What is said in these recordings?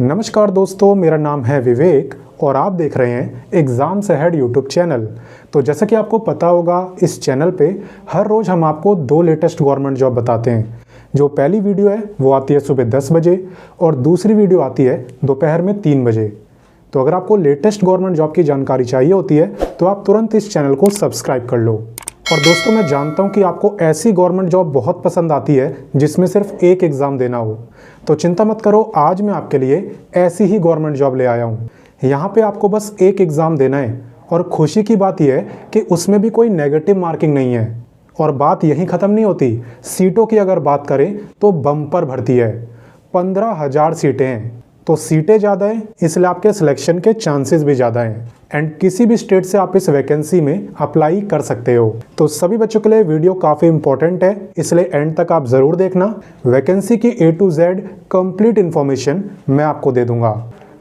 नमस्कार दोस्तों, मेरा नाम है विवेक और आप देख रहे हैं एग्ज़ाम्स अहेड यूट्यूब चैनल। तो जैसा कि आपको पता होगा, इस चैनल पे हर रोज़ हम आपको 2 लेटेस्ट गवर्नमेंट जॉब बताते हैं। जो पहली वीडियो है वो आती है सुबह 10 बजे और दूसरी वीडियो आती है दोपहर में 3 बजे। तो अगर आपको लेटेस्ट गवर्नमेंट जॉब की जानकारी चाहिए होती है तो आप तुरंत इस चैनल को सब्सक्राइब कर लो। और दोस्तों, मैं जानता हूँ कि आपको ऐसी गवर्नमेंट जॉब बहुत पसंद आती है जिसमें सिर्फ एक एग्ज़ाम देना हो। तो चिंता मत करो, आज मैं आपके लिए ऐसी ही गवर्नमेंट जॉब ले आया हूँ। यहाँ पे आपको बस एक एग्ज़ाम देना है और खुशी की बात यह है कि उसमें भी कोई नेगेटिव मार्किंग नहीं है। और बात यहीं ख़त्म नहीं होती, सीटों की अगर बात करें तो बम्पर भर्ती है। 15,000 सीटें हैं, तो सीटें ज़्यादा हैं इसलिए आपके सिलेक्शन के चांसेस भी ज़्यादा हैं। एंड किसी भी स्टेट से आप इस वैकेंसी में अप्लाई कर सकते हो। तो सभी बच्चों के लिए वीडियो काफ़ी इंपॉर्टेंट है, इसलिए एंड तक आप ज़रूर देखना। वैकेंसी की A to Z complete information मैं आपको दे दूंगा।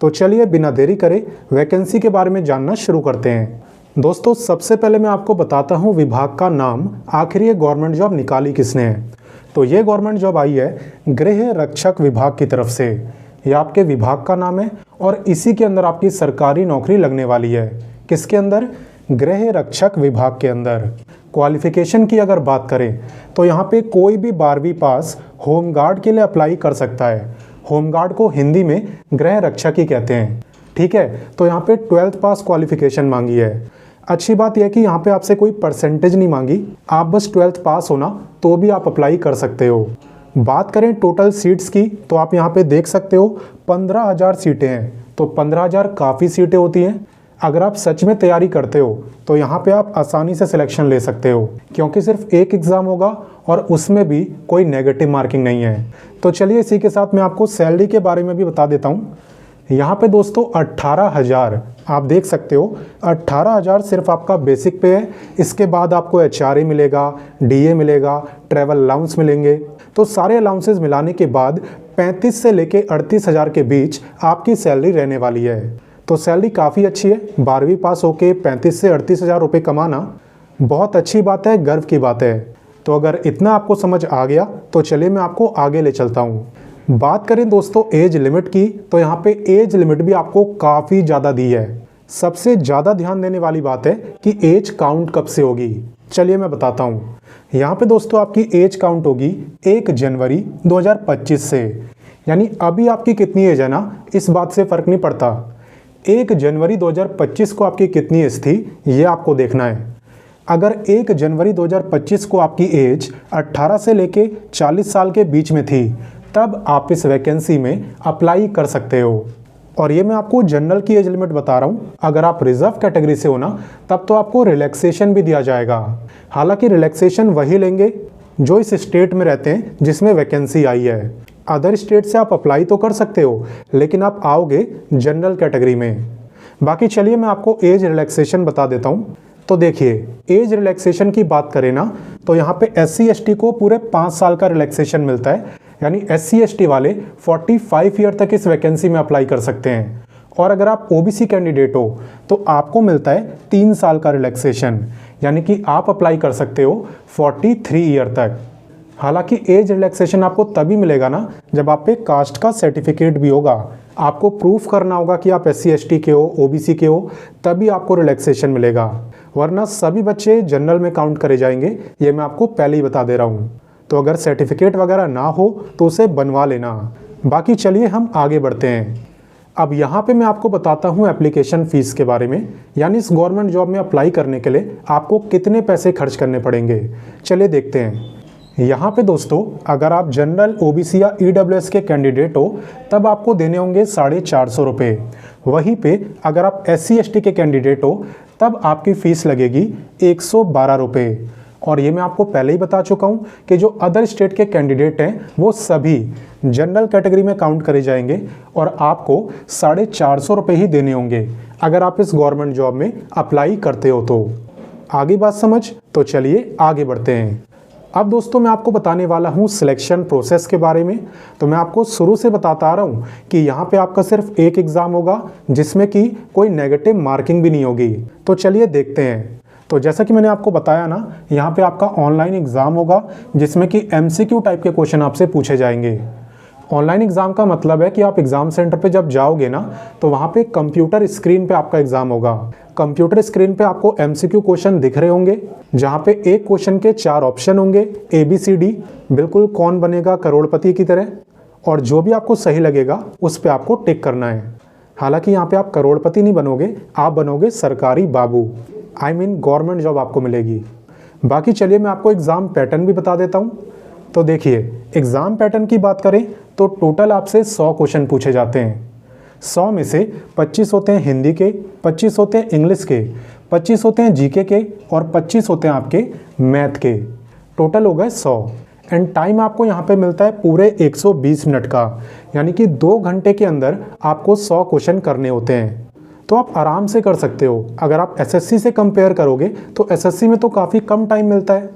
तो चलिए बिना देरी करे वैकेंसी के बारे में जानना शुरू करते हैं। दोस्तों, सबसे पहले मैं आपको बताता हूँ विभाग का नाम। आखिर ये गवर्नमेंट जॉब निकाली किसने है? तो ये गवर्नमेंट जॉब आई है गृह रक्षक विभाग की तरफ से। ये आपके विभाग का नाम है और इसी के अंदर आपकी सरकारी नौकरी लगने वाली है। किसके अंदर? गृह रक्षक विभाग के अंदर। क्वालिफिकेशन की अगर बात करें तो यहाँ पे कोई भी 12वीं पास होमगार्ड के लिए अप्लाई कर सकता है। होमगार्ड को हिंदी में गृह रक्षक ही कहते हैं, ठीक है। तो यहाँ पे 12th पास क्वालिफिकेशन मांगी है। अच्छी बात यह है कि यहाँ पे आपसे कोई परसेंटेज नहीं मांगी, आप बस 12th पास होना तो भी आप अप्लाई कर सकते हो। बात करें टोटल सीट्स की तो आप यहाँ पे देख सकते हो 15,000 सीटें हैं। तो 15,000 काफ़ी सीटें होती हैं। अगर आप सच में तैयारी करते हो तो यहाँ पे आप आसानी से सिलेक्शन ले सकते हो, क्योंकि सिर्फ एक एग्ज़ाम होगा और उसमें भी कोई नेगेटिव मार्किंग नहीं है। तो चलिए इसी के साथ मैं आपको सैलरी के बारे में भी बता देता हूँ। यहाँ पे दोस्तों 18,000 आप देख सकते हो, 18,000 सिर्फ आपका बेसिक पे है। इसके बाद आपको HRA मिलेगा, DA मिलेगा, ट्रैवल अलाउंस मिलेंगे। तो सारे अलाउंसेस मिलाने के बाद 35 से लेके 38,000 के बीच आपकी सैलरी रहने वाली है। तो सैलरी काफ़ी अच्छी है। 12वीं पास होके 35 से 38,000 रुपये कमाना बहुत अच्छी बात है, गर्व की बात है। तो अगर इतना आपको समझ आ गया तो चलिए मैं आपको आगे ले चलता हूँ। बात करें दोस्तों एज लिमिट की, तो यहाँ पे एज लिमिट भी आपको काफ़ी ज़्यादा दी है। सबसे ज़्यादा ध्यान देने वाली बात है कि एज काउंट कब से होगी। चलिए मैं बताता हूँ। यहाँ पे दोस्तों आपकी एज काउंट होगी 1 जनवरी 2025 से। यानी अभी आपकी कितनी एज है ना, इस बात से फ़र्क नहीं पड़ता। 1 जनवरी 2025 को आपकी कितनी एज थी ये आपको देखना है। अगर 1 जनवरी 2025 को आपकी एज 18 से लेके 40 साल के बीच में थी तब आप इस वैकेंसी में अप्लाई कर सकते हो। और ये मैं आपको जनरल की एज लिमिट बता रहा हूँ। अगर आप रिजर्व कैटेगरी से हो ना तब तो आपको रिलैक्सेशन भी दिया जाएगा। हालांकि रिलैक्सेशन वही लेंगे जो इस स्टेट में रहते हैं जिसमें वैकेंसी आई है। अदर स्टेट से आप अप्लाई तो कर सकते हो लेकिन आप आओगे जनरल कैटेगरी में। बाकी चलिए मैं आपको एज रिलैक्सेशन बता देता हूँ। तो देखिए, एज रिलैक्सेशन की बात करें ना तो यहाँ पे SC ST को पूरे 5 साल का रिलैक्सेशन मिलता है। यानी SC ST वाले 45 ईयर तक इस वैकेंसी में अप्लाई कर सकते हैं। और अगर आप OBC कैंडिडेट हो तो आपको मिलता है 3 साल का रिलैक्सेशन, यानी कि आप अप्लाई कर सकते हो 43 ईयर तक। हालांकि एज रिलैक्सेशन आपको तभी मिलेगा ना जब आप पे कास्ट का सर्टिफिकेट भी होगा। आपको प्रूफ करना होगा कि आप SC ST के हो, OBC के हो, तभी आपको रिलैक्सेशन मिलेगा, वरना सभी बच्चे जनरल में काउंट करे जाएंगे। ये मैं आपको पहले ही बता दे रहा हूँ। तो अगर सर्टिफिकेट वगैरह ना हो तो उसे बनवा लेना। बाकी चलिए हम आगे बढ़ते हैं। अब यहाँ पे मैं आपको बताता हूँ एप्लीकेशन फ़ीस के बारे में, यानी इस गवर्नमेंट जॉब में अप्लाई करने के लिए आपको कितने पैसे खर्च करने पड़ेंगे। चलिए देखते हैं। यहाँ पे दोस्तों अगर आप जनरल, OBC या EWS के कैंडिडेट हो तब आपको देने होंगे 450 रुपये। वहीं पे अगर आप SC ST के कैंडिडेट हो तब आपकी फ़ीस लगेगी 112 रुपये। और ये मैं आपको पहले ही बता चुका हूँ कि जो अदर स्टेट के कैंडिडेट हैं वो सभी जनरल कैटेगरी में काउंट करे जाएंगे और आपको 450 रुपये ही देने होंगे अगर आप इस गवर्नमेंट जॉब में अप्लाई करते हो। तो आगे बात समझ? तो चलिए आगे बढ़ते हैं। अब दोस्तों मैं आपको बताने वाला हूँ सिलेक्शन प्रोसेस के बारे में। तो मैं आपको शुरू से बताता आ रहा हूँ कि यहाँ पे आपका सिर्फ एक एग्ज़ाम होगा जिसमें कि कोई नेगेटिव मार्किंग भी नहीं होगी। तो चलिए देखते हैं। तो जैसा कि मैंने आपको बताया ना, यहाँ पे आपका ऑनलाइन एग्ज़ाम होगा जिसमें कि MCQ टाइप के क्वेश्चन आपसे पूछे जाएंगे। ऑनलाइन एग्ज़ाम का मतलब है कि आप एग्ज़ाम सेंटर पे जब जाओगे ना तो वहाँ पे कंप्यूटर स्क्रीन पे आपका एग्ज़ाम होगा। कंप्यूटर स्क्रीन पे आपको MCQ क्वेश्चन दिख रहे होंगे, जहाँ पे एक क्वेश्चन के 4 ऑप्शन होंगे ABCD, बिल्कुल कौन बनेगा करोड़पति की तरह, और जो भी आपको सही लगेगा उस पर आपको टिक करना है। हालांकि यहाँ पे आप करोड़पति नहीं बनोगे, आप बनोगे सरकारी बाबू, I mean गवर्नमेंट जॉब आपको मिलेगी। बाकी चलिए मैं आपको एग्ज़ाम पैटर्न भी बता देता हूँ। तो देखिए, एग्ज़ाम पैटर्न की बात करें तो टोटल आपसे 100 क्वेश्चन पूछे जाते हैं। 100 में से 25 होते हैं हिंदी के, 25 होते हैं इंग्लिश के, 25 होते हैं GK के और 25 होते हैं आपके मैथ के। टोटल हो गए 100। एंड टाइम आपको यहाँ पे मिलता है पूरे 120 मिनट का, यानी कि 2 घंटे के अंदर आपको 100 क्वेश्चन करने होते हैं। तो आप आराम से कर सकते हो। अगर आप SSC से कंपेयर करोगे तो SSC में तो काफ़ी कम टाइम मिलता है,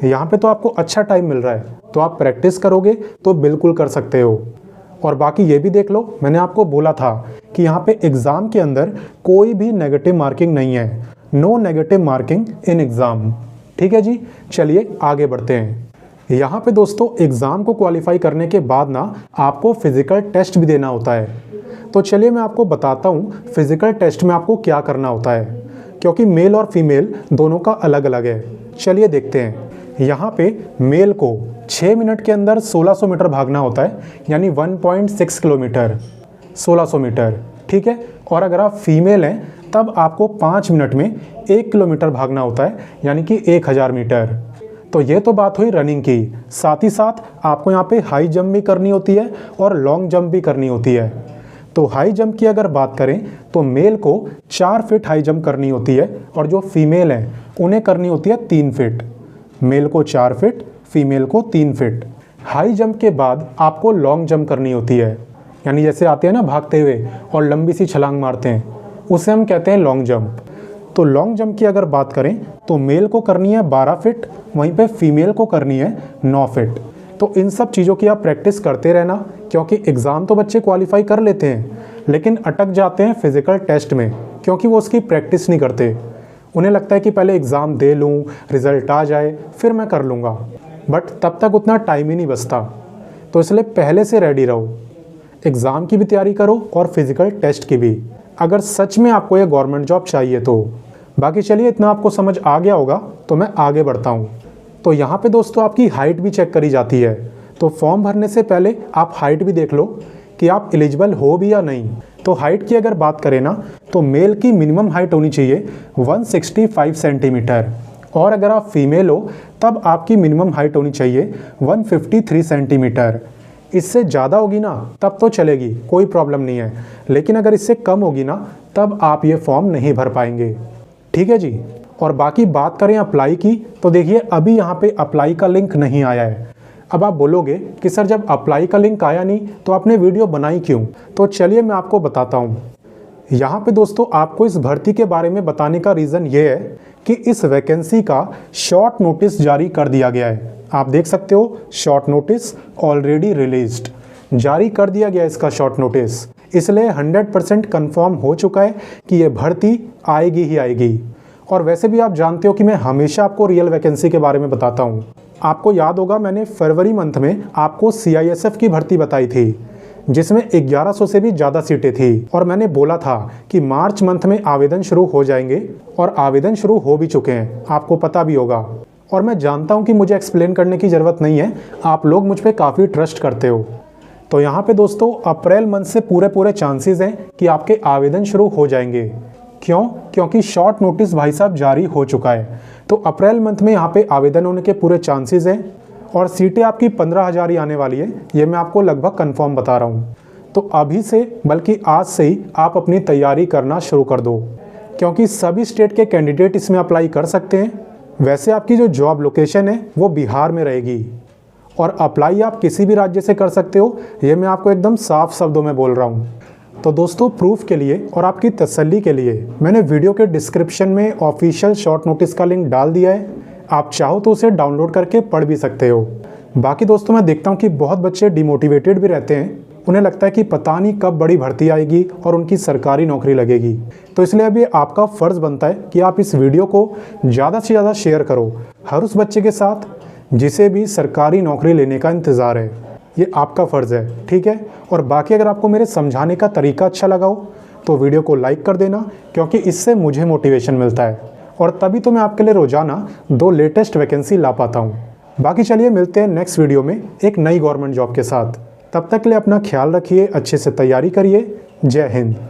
यहाँ पे तो आपको अच्छा टाइम मिल रहा है। तो आप प्रैक्टिस करोगे तो बिल्कुल कर सकते हो। और बाकी ये भी देख लो, मैंने आपको बोला था कि यहाँ पे एग्ज़ाम के अंदर कोई भी नेगेटिव मार्किंग नहीं है। No negative marking in exam. ठीक है जी, चलिए आगे बढ़ते हैं। यहाँ पे दोस्तों एग्ज़ाम को क्वालिफाई करने के बाद ना आपको फिज़िकल टेस्ट भी देना होता है। तो चलिए मैं आपको बताता हूँ फिज़िकल टेस्ट में आपको क्या करना होता है, क्योंकि मेल और फीमेल दोनों का अलग अलग है। चलिए देखते हैं। यहाँ पे मेल को 6 मिनट के अंदर 1600 मीटर भागना होता है, यानी 1.6 किलोमीटर, 1600 मीटर। ठीक है। और अगर आप फीमेल हैं तब आपको 5 मिनट में 1 किलोमीटर भागना होता है, यानी कि 1000 मीटर। तो ये तो बात हुई रनिंग की। साथ ही साथ आपको यहाँ पे हाई जंप भी करनी होती है और लॉन्ग जंप भी करनी होती है। तो हाई जंप की अगर बात करें तो मेल को 4 फीट हाई जंप करनी होती है और जो फीमेल हैं उन्हें करनी होती है 3 फीट। मेल को 4 फीट, फीमेल को 3 फीट। हाई जंप के बाद आपको लॉन्ग जंप करनी होती है, यानी जैसे आते हैं ना भागते हुए और लंबी सी छलांग मारते हैं, उसे हम कहते हैं लॉन्ग जंप। तो लॉन्ग जंप की अगर बात करें तो मेल को करनी है 12 फीट, वहीं पे फीमेल को करनी है 9 फीट। तो इन सब चीज़ों की आप प्रैक्टिस करते रहना, क्योंकि एग्ज़ाम तो बच्चे क्वालिफाई कर लेते हैं लेकिन अटक जाते हैं फिज़िकल टेस्ट में, क्योंकि वो उसकी प्रैक्टिस नहीं करते। उन्हें लगता है कि पहले एग्ज़ाम दे लूँ, रिज़ल्ट आ जाए, फिर मैं कर लूँगा, बट तब तक उतना टाइम ही नहीं बचता। तो इसलिए पहले से रेडी रहो, एग्ज़ाम की भी तैयारी करो और फिज़िकल टेस्ट की भी, अगर सच में आपको ये गवर्नमेंट जॉब चाहिए तो। बाकी चलिए इतना आपको समझ आ गया होगा तो मैं आगे बढ़ता हूँ। तो यहाँ पे दोस्तों आपकी हाइट भी चेक करी जाती है। तो फॉर्म भरने से पहले आप हाइट भी देख लो कि आप एलिजिबल हो भी या नहीं। तो हाइट की अगर बात करें ना तो मेल की मिनिमम हाइट होनी चाहिए 165 सेंटीमीटर, और अगर आप फीमेल हो तब आपकी मिनिमम हाइट होनी चाहिए 153 सेंटीमीटर। इससे ज़्यादा होगी ना तब तो चलेगी, कोई प्रॉब्लम नहीं है, लेकिन अगर इससे कम होगी ना तब आप ये फॉर्म नहीं भर पाएंगे। ठीक है जी। और बाकी बात करें अप्लाई की तो देखिए अभी यहाँ पे अप्लाई का लिंक नहीं आया है। अब आप बोलोगे कि सर जब अप्लाई का लिंक आया नहीं तो आपने वीडियो बनाई क्यों? तो चलिए मैं आपको बताता हूँ। यहाँ पे दोस्तों आपको इस भर्ती के बारे में बताने का रीज़न ये है कि इस वैकेंसी का शॉर्ट नोटिस जारी कर दिया गया है। आप देख सकते हो शॉर्ट नोटिस ऑलरेडी रिलीज्ड, जारी कर दिया गया इसका शॉर्ट नोटिस। इसलिए 100% कन्फर्म हो चुका है कि ये भर्ती आएगी ही आएगी। और वैसे भी आप जानते हो कि मैं हमेशा आपको रियल वैकेंसी के बारे में बताता हूँ। आपको याद होगा मैंने फरवरी मंथ में आपको CISF की भर्ती बताई थी जिसमें 1100 से भी ज़्यादा सीटें थी, और मैंने बोला था कि मार्च मंथ में आवेदन शुरू हो जाएंगे, और आवेदन शुरू हो भी चुके हैं, आपको पता भी होगा। और मैं जानता हूँ कि मुझे एक्सप्लेन करने की ज़रूरत नहीं है, आप लोग मुझ पर काफ़ी ट्रस्ट करते हो। तो यहाँ पे दोस्तों अप्रैल मंथ से पूरे चांसेस हैं कि आपके आवेदन शुरू हो जाएंगे। क्यों? क्योंकि शॉर्ट नोटिस भाई साहब जारी हो चुका है। तो अप्रैल मंथ में यहाँ पे आवेदन होने के पूरे चांसेस हैं, और सीटें आपकी 15,000 ही आने वाली है, ये मैं आपको लगभग कंफर्म बता रहा हूँ। तो अभी से बल्कि आज से ही आप अपनी तैयारी करना शुरू कर दो, क्योंकि सभी स्टेट के कैंडिडेट इसमें अप्लाई कर सकते हैं। वैसे आपकी जो जॉब लोकेशन है वो बिहार में रहेगी, और अप्लाई आप किसी भी राज्य से कर सकते हो, ये मैं आपको एकदम साफ शब्दों में बोल रहा हूँ। तो दोस्तों प्रूफ के लिए और आपकी तसल्ली के लिए मैंने वीडियो के डिस्क्रिप्शन में ऑफिशियल शॉर्ट नोटिस का लिंक डाल दिया है, आप चाहो तो उसे डाउनलोड करके पढ़ भी सकते हो। बाकी दोस्तों मैं देखता हूँ कि बहुत बच्चे डिमोटिवेटेड भी रहते हैं, उन्हें लगता है कि पता नहीं कब बड़ी भर्ती आएगी और उनकी सरकारी नौकरी लगेगी। तो इसलिए अभी आपका फ़र्ज़ बनता है कि आप इस वीडियो को ज़्यादा से ज़्यादा शेयर करो हर उस बच्चे के साथ जिसे भी सरकारी नौकरी लेने का इंतज़ार है। ये आपका फ़र्ज़ है, ठीक है। और बाकी अगर आपको मेरे समझाने का तरीका अच्छा लगा हो तो वीडियो को लाइक कर देना, क्योंकि इससे मुझे मोटिवेशन मिलता है और तभी तो मैं आपके लिए रोज़ाना 2 लेटेस्ट वैकेंसी ला पाता हूँ। बाकी चलिए मिलते हैं नेक्स्ट वीडियो में एक नई गवर्नमेंट जॉब के साथ। तब तक के लिए अपना ख्याल रखिए, अच्छे से तैयारी करिए। जय हिंद।